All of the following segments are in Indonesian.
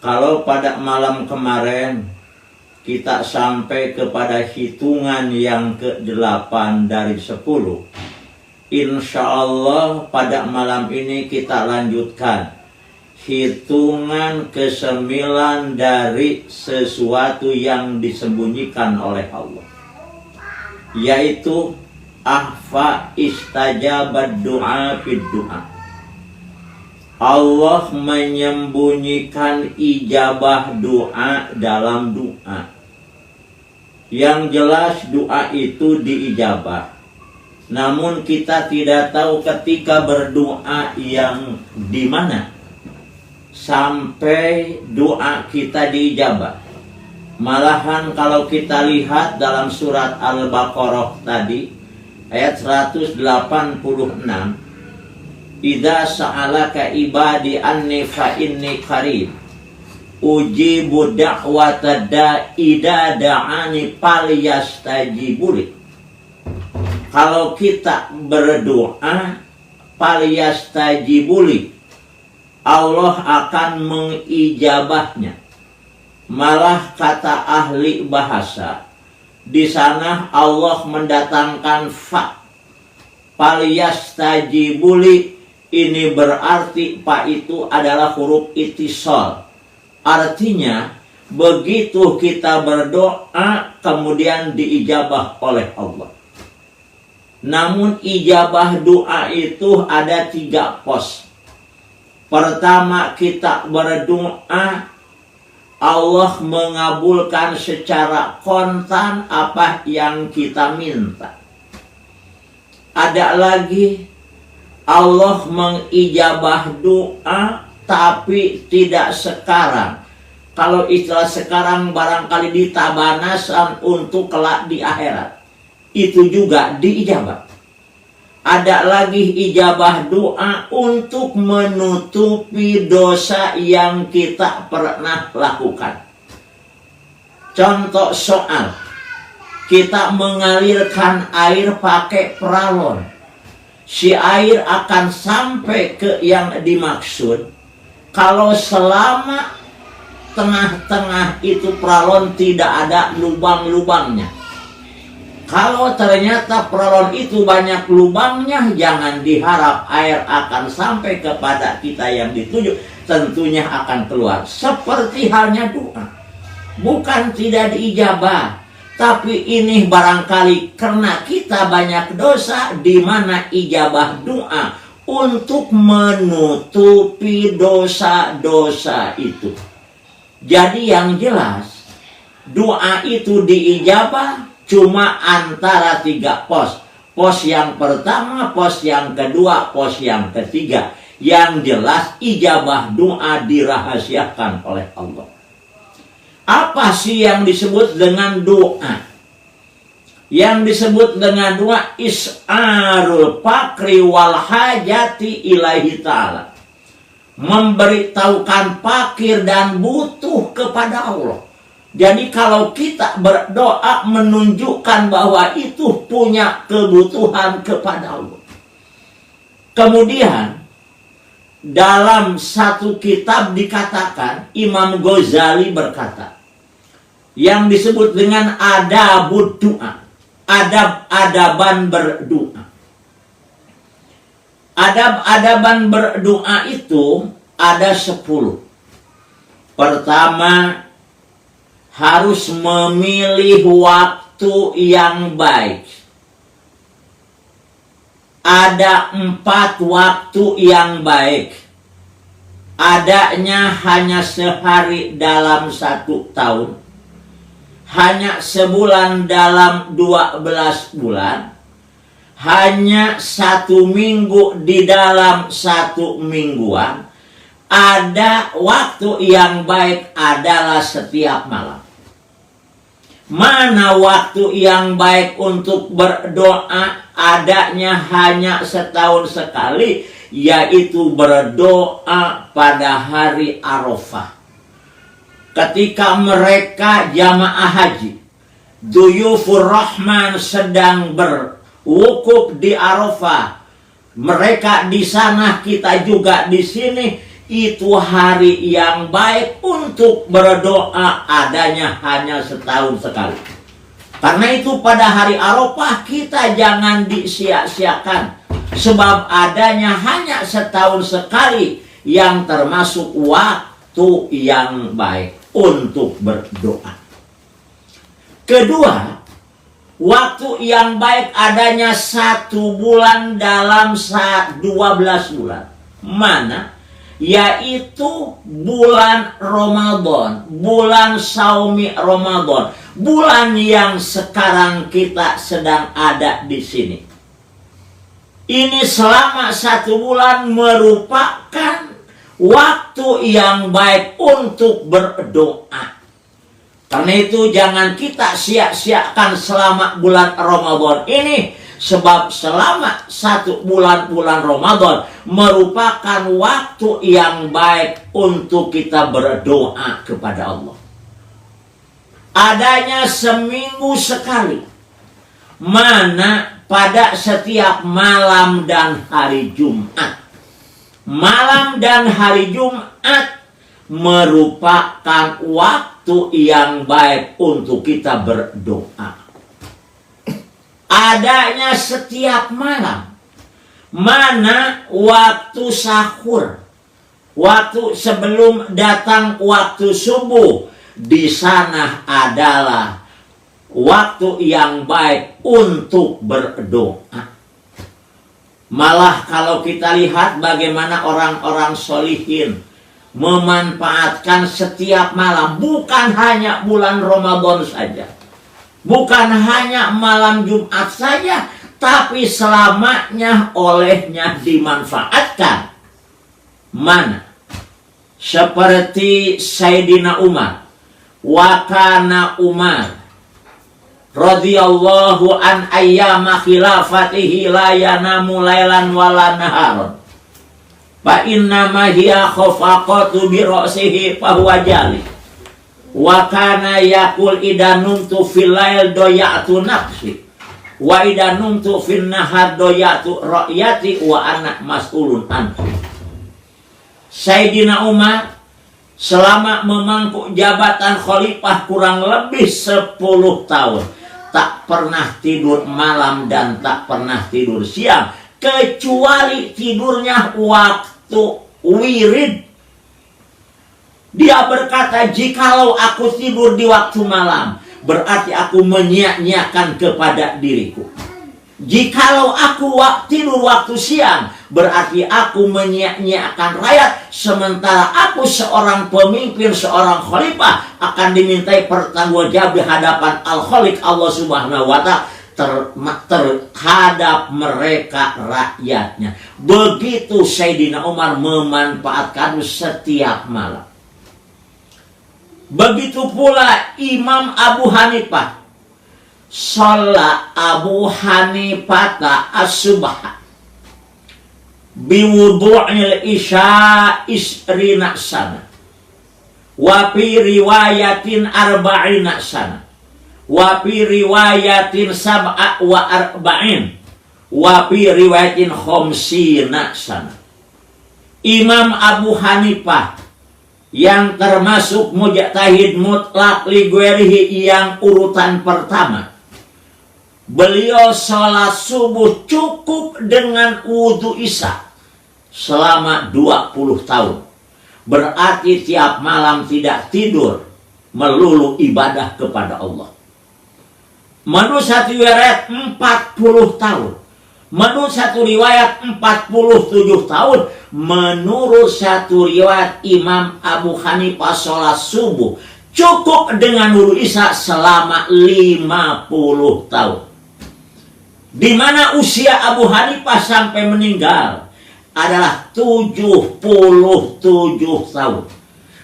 Kalau pada malam kemarin kita sampai kepada hitungan yang ke-8 dari 10, insya Allah pada malam ini kita lanjutkan hitungan ke-9 dari sesuatu yang disembunyikan oleh Allah, yaitu ahfa istajabad du'a fid du'a. Allah menyembunyikan ijabah doa dalam doa. Yang jelas doa itu diijabah. Namun kita tidak tahu ketika berdoa yang di mana sampai doa kita diijabah. Malahan kalau kita lihat dalam surat Al-Baqarah tadi ayat 186, idza sa'alaka ibadi anni fa inni qarib ujibu da'wata da'i idza da'ani falyastajibuli. Kalau kita berdoa falyastajibuli, Allah akan mengijabahnya. Malah kata ahli bahasa, di sana Allah mendatangkan fa, falyastajibuli. Ini berarti fa itu adalah huruf ittisal. Artinya begitu kita berdoa kemudian diijabah oleh Allah. Namun ijabah doa itu ada 3 pos. Pertama, kita berdoa Allah mengabulkan secara kontan apa yang kita minta. Ada lagi Allah mengijabah doa tapi tidak sekarang. Kalau istilah sekarang barangkali ditabanasan untuk kelak di akhirat. Itu juga diijabah. Ada lagi ijabah doa untuk menutupi dosa yang kita pernah lakukan. Contoh soal, kita mengalirkan air pakai peralon. Si air akan sampai ke yang dimaksud kalau selama tengah-tengah itu peralon tidak ada lubang-lubangnya. Kalau ternyata peralon itu banyak lubangnya, jangan diharap air akan sampai kepada kita yang dituju, tentunya akan keluar. Seperti halnya doa, bukan tidak diijabah, tapi ini barangkali karena kita banyak dosa, di mana ijabah doa untuk menutupi dosa-dosa itu. Jadi yang jelas, doa itu diijabah cuma antara 3 pos. Pos yang pertama, pos yang kedua, pos yang ketiga. Yang jelas ijabah doa dirahasiakan oleh Allah. Apa sih yang disebut dengan doa? Yang disebut dengan doa is'arul fakri wal hajati ilaihi ta'ala. Memberitahukan fakir dan butuh kepada Allah. Jadi kalau kita berdoa menunjukkan bahwa itu punya kebutuhan kepada Allah. Kemudian dalam satu kitab dikatakan, Imam Ghazali berkata, yang disebut dengan adabud doa, adab-adaban berdoa. Adab-adaban berdoa itu ada 10. Pertama, harus memilih waktu yang baik. Ada 4 waktu yang baik. Adanya hanya sehari dalam 1 tahun. Hanya sebulan dalam 12 bulan. Hanya 1 minggu di dalam 1 mingguan. Ada waktu yang baik adalah setiap malam. Mana waktu yang baik untuk berdoa? Adanya hanya setahun sekali, yaitu berdoa pada hari Arafah. Ketika mereka jamaah haji, Duyufur Rahman sedang berwukuf di Arafah. Mereka di sana, kita juga di sini. itu hari yang baik untuk berdoa adanya hanya setahun sekali. Karena itu pada hari Arafah kita jangan disia-siakan. Sebab adanya hanya setahun sekali yang termasuk waktu yang baik untuk berdoa. Kedua, waktu yang baik adanya 1 bulan dalam 12 bulan. Mana? Yaitu bulan Ramadan, bulan Saumi Ramadan, bulan yang sekarang kita sedang ada di sini. Ini selama 1 bulan merupakan waktu yang baik untuk berdoa. Karena itu jangan kita sia-siakan selama bulan Ramadan ini. Sebab selama 1 bulan Ramadan merupakan waktu yang baik untuk kita berdoa kepada Allah. Adanya seminggu sekali. Mana pada setiap malam dan hari Jumat. Malam dan hari Jumat merupakan waktu yang baik untuk kita berdoa. Adanya setiap malam. Mana waktu sahur. Waktu sebelum datang waktu subuh. Di sana adalah waktu yang baik untuk berdoa. Malah kalau kita lihat bagaimana orang-orang solihin memanfaatkan setiap malam. Bukan hanya bulan Ramadan saja. Bukan hanya malam Jumat saja, tapi selamanya olehnya dimanfaatkan. Mana? Seperti Sayyidina Umar. Wa kana Umar radhiyallahu an ayyama khilafatihi la yanamu lailan wala naharon. Fa inna ma hiya khafaqatu bi ra'sihi fa huwa jali. Wa kana yaqul idanumtu fil lail doyatu nafsi wa idanumtu fil nahar doyatu ra'yati wa ana mas'ulun anhu. Sayyidina Umar selama memangku jabatan khalifah kurang lebih 10 tahun tak pernah tidur malam dan tak pernah tidur siang, kecuali tidurnya waktu wirid. Dia berkata, jikalau aku tidur di waktu malam, berarti aku menyia-nyiakan kepada diriku. Jikalau aku tidur waktu siang, berarti aku menyia-nyiakan rakyat. Sementara aku seorang pemimpin, seorang khalifah, akan dimintai pertanggungjawab di hadapan Al-Khaliq Allah Subhanahu wa Ta'ala terhadap mereka rakyatnya. Begitu Sayyidina Umar memanfaatkan setiap malam. Begitu pula Imam Abu Hanifah. Sholat Abu Hanifah as-subha biwudu'il isya isrina sana wa fi riwayatin arba'ina sana wa fi riwayatin sab'a wa arba'in wa fi riwayatin khamsina sana. Imam Abu Hanifah yang termasuk mujtahid mutlak li ghairihi yang urutan pertama, beliau sholat subuh cukup dengan wudhu isya selama 20 tahun. Berarti tiap malam tidak tidur, melulu ibadah kepada Allah. Menurut satu riwayat 40 tahun. Menurut satu riwayat 47 tahun. Menurut satu riwayat Imam Abu Hanifah sholat subuh cukup dengan wudhu isya selama 50 tahun. Di mana usia Abu Hanifah sampai meninggal adalah 77 tahun.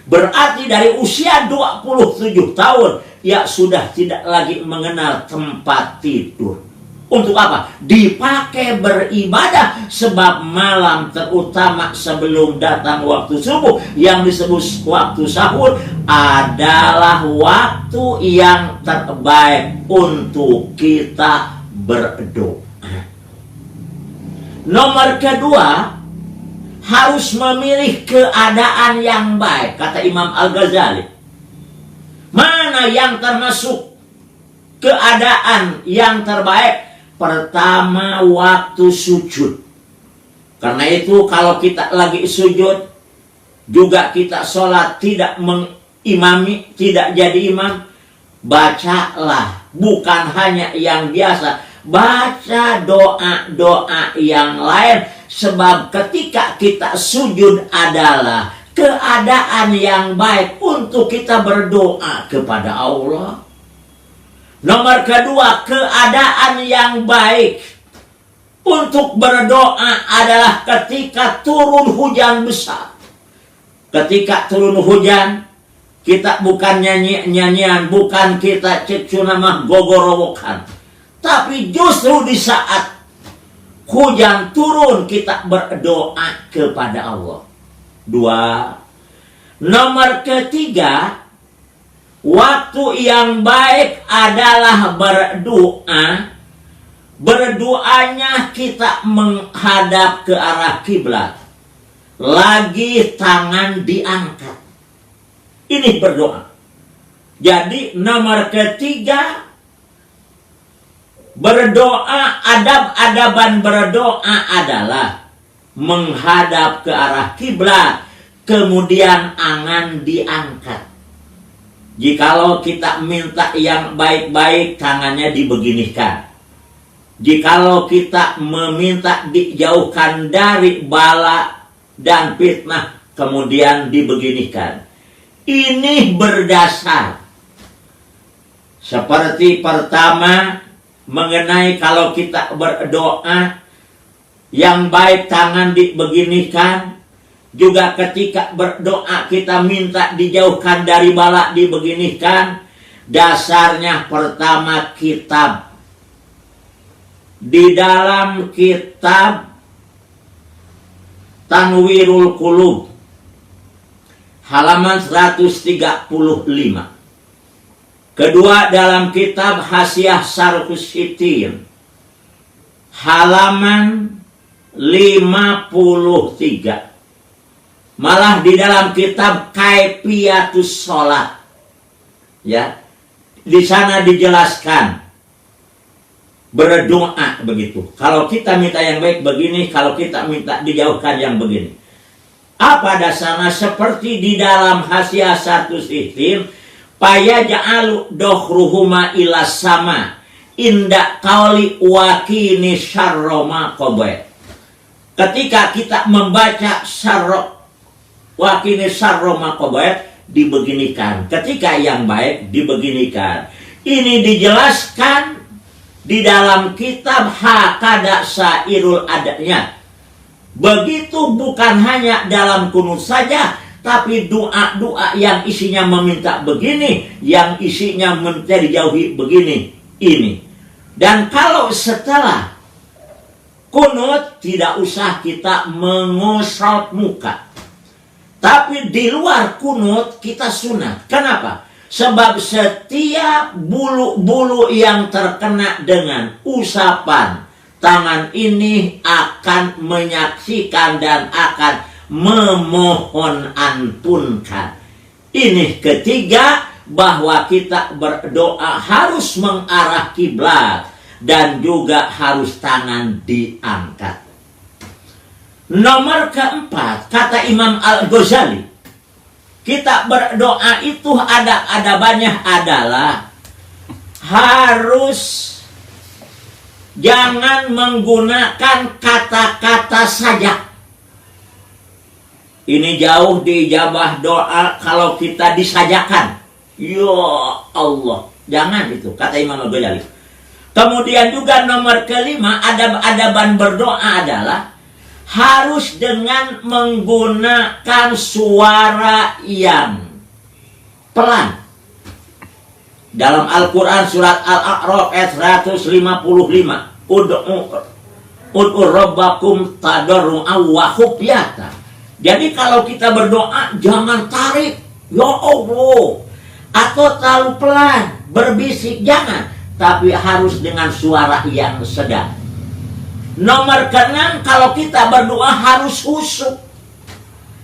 Berarti dari usia 27 tahun ia sudah tidak lagi mengenal tempat tidur. Untuk apa? Dipakai beribadah. Sebab malam terutama sebelum datang waktu subuh yang disebut waktu sahur adalah waktu yang terbaik untuk kita berdoa. Nomor kedua, harus memilih keadaan yang baik. Kata Imam Al-Ghazali, mana yang termasuk keadaan yang terbaik? Pertama, waktu sujud. Karena itu kalau kita lagi sujud, juga kita sholat tidak mengimami, tidak jadi imam, bacalah. Bukan hanya yang biasa, baca doa-doa yang lain. Sebab ketika kita sujud adalah keadaan yang baik untuk kita berdoa kepada Allah. Nomor kedua, keadaan yang baik untuk berdoa adalah ketika turun hujan besar. Ketika turun hujan, kita bukan nyanyi-nyanyian, bukan kita cecunamah gogorowokan. Tapi justru di saat hujan turun, kita berdoa kepada Allah. Dua. Nomor ketiga, waktu yang baik adalah berdoa. Berdoanya kita menghadap ke arah kiblat. Lagi tangan diangkat. Ini berdoa. Jadi nomor ketiga, berdoa, adab-adaban berdoa adalah menghadap ke arah kiblat, kemudian angan diangkat. Jikalau kita minta yang baik-baik, tangannya dibeginikan. Jikalau kita meminta dijauhkan dari bala dan fitnah, kemudian dibeginikan. Ini berdasar. Seperti pertama, mengenai kalau kita berdoa, yang baik tangan dibeginikan. Juga ketika berdoa kita minta dijauhkan dari bala, dibeginikan. Dasarnya pertama kitab. Di dalam kitab Tanwirul Qulub halaman 135. Kedua dalam kitab Hasyiah Syarhus Sitin halaman 53. Malah di dalam kitab Kaifiyatus Sholat, ya, di sana dijelaskan berdoa begitu. Kalau kita minta yang baik begini, kalau kita minta dijauhkan yang begini. Apa dasarnya? Seperti di dalam Hasyiah Syarhus Sitin, paya ja'alu dohruhuma ila sama inda qauli wakini syarroma qobe. Ketika kita membaca syarro wakini syarroma qobe, dibeginikan. Ketika yang baik dibeginikan. Ini dijelaskan di dalam kitab Hakada Sairul Adanya. Begitu bukan hanya dalam kunut saja, tapi doa-doa yang isinya meminta begini, yang isinya minta dijauhi begini, ini. Dan kalau setelah kunut, tidak usah kita mengusap muka. Tapi di luar kunut kita sunat. Kenapa? Sebab setiap bulu-bulu yang terkena dengan usapan tangan ini akan menyaksikan dan akan memohon ampunkan. Ini ketiga, bahwa kita berdoa harus mengarah kiblat dan juga harus tangan diangkat. Nomor keempat, kata Imam Al-Ghazali, kita berdoa itu adab-adabannya adalah harus jangan menggunakan kata-kata saja. Ini jauh diijabah doa kalau kita disajakan. Ya Allah, jangan itu, kata Imam Al-Ghazali. Kemudian juga nomor kelima, adab-adaban berdoa adalah harus dengan menggunakan suara yang pelan. Dalam Al-Quran surat Al-A'raf ayat 155, Ud'u rabbakum tadarru'an wa khufyatan. Jadi kalau kita berdoa jangan tarik, ya Allah, atau terlalu pelan, berbisik, jangan. Tapi harus dengan suara yang sedang. Nomor keenam, kalau kita berdoa harus khusyuk.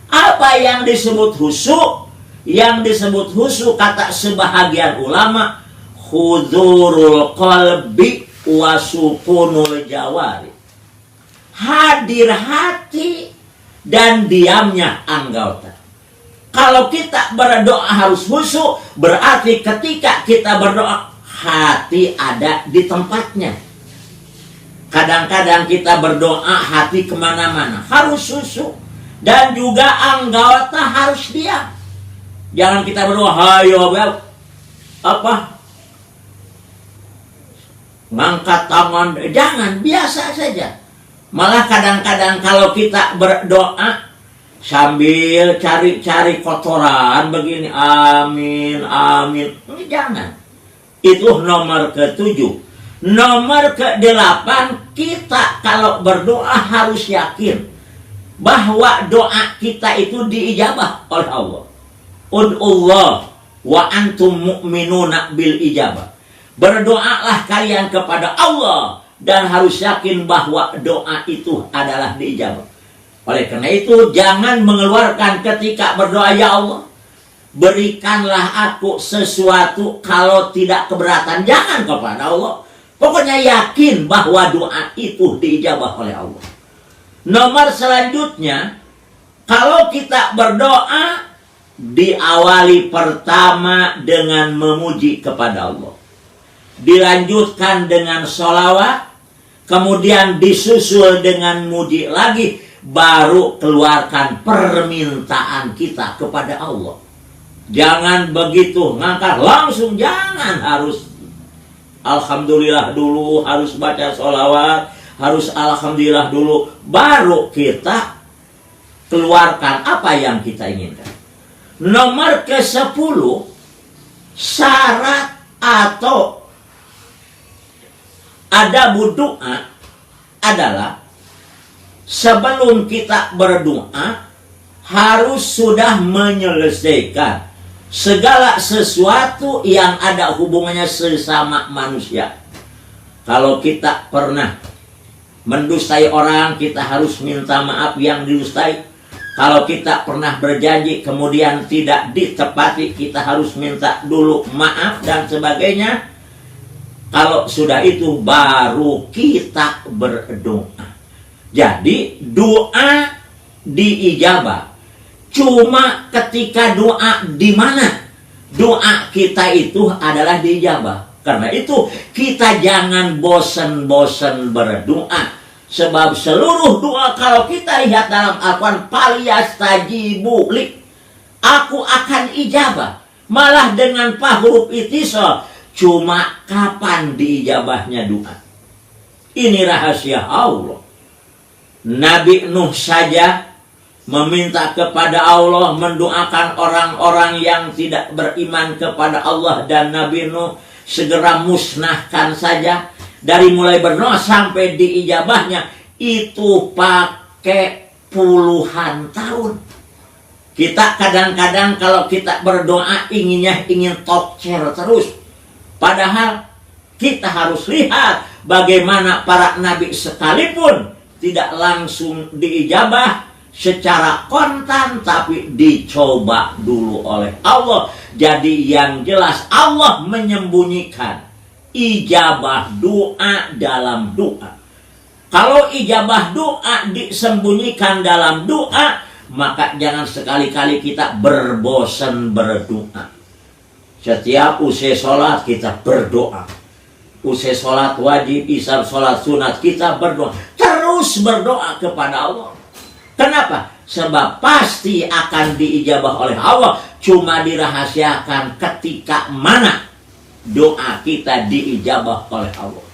Apa yang disebut khusyuk? Yang disebut khusyuk kata sebahagian ulama, hudurul qalbi wa sukunul jawari. Hadir hati dan diamnya anggota. Kalau kita berdoa harus khusyuk, berarti ketika kita berdoa hati ada di tempatnya. Kadang-kadang kita berdoa hati kemana-mana, harus khusyuk. Dan juga anggota harus diam. Jangan kita berdoa, hayo ngangkat tangan, jangan, biasa saja. Malah kadang-kadang kalau kita berdoa sambil cari-cari kotoran begini, amin, amin. Ini jangan. Itu nomor ke-7. Nomor ke-8, kita kalau berdoa harus yakin bahwa doa kita itu diijabah oleh Allah. Ud'ullah wa antum mu'minuna bil ijabah. Berdoalah kalian kepada Allah dan harus yakin bahwa doa itu adalah diijabah. Oleh karena itu, jangan mengeluarkan ketika berdoa, ya Allah, berikanlah aku sesuatu kalau tidak keberatan. Jangan kepada Allah. Pokoknya yakin bahwa doa itu diijabah oleh Allah. Nomor selanjutnya, kalau kita berdoa, diawali pertama dengan memuji kepada Allah. Dilanjutkan dengan sholawat, kemudian disusul dengan muji lagi, baru keluarkan permintaan kita kepada Allah. Jangan begitu ngangkat langsung, jangan. Harus alhamdulillah dulu, harus baca sholawat, harus alhamdulillah dulu, baru kita keluarkan apa yang kita inginkan. Nomor ke-10, syarat atau adab doa adalah sebelum kita berdoa harus sudah menyelesaikan segala sesuatu yang ada hubungannya sesama manusia. Kalau kita pernah mendustai orang, kita harus minta maaf yang didustai. Kalau kita pernah berjanji kemudian tidak ditepati, kita harus minta dulu maaf dan sebagainya. Kalau sudah itu baru kita berdoa. Jadi doa diijabah. Cuma ketika doa di mana doa kita itu adalah diijabah. Karena itu kita jangan bosan-bosan berdoa. Sebab seluruh doa kalau kita lihat dalam Al-Quran, falyastajibu li, aku akan ijabah. Malah dengan huruf itisal. Cuma kapan diijabahnya doa? Ini rahasia Allah. Nabi Nuh saja meminta kepada Allah, mendoakan orang-orang yang tidak beriman kepada Allah, dan Nabi Nuh segera musnahkan saja. Dari mulai berdoa sampai diijabahnya itu pakai puluhan tahun. Kita kadang-kadang kalau kita berdoa ingin tokcer terus. Padahal kita harus lihat bagaimana para nabi sekalipun tidak langsung diijabah secara kontan, tapi dicoba dulu oleh Allah. Jadi yang jelas Allah menyembunyikan ijabah doa dalam doa. Kalau ijabah doa disembunyikan dalam doa, maka jangan sekali-kali kita berbosan berdoa. Setiap usai sholat kita berdoa. Usai sholat wajib, isar sholat sunat kita berdoa. Terus berdoa kepada Allah. Kenapa? Sebab pasti akan diijabah oleh Allah. Cuma dirahasiakan ketika mana doa kita diijabah oleh Allah.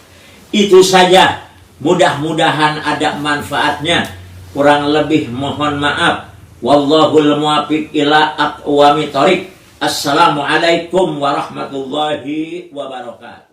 Itu saja. Mudah-mudahan ada manfaatnya. Kurang lebih mohon maaf. Wallahul muwaffiq ila aqwamit thoriq. Assalamualaikum warahmatullahi wabarakatuh.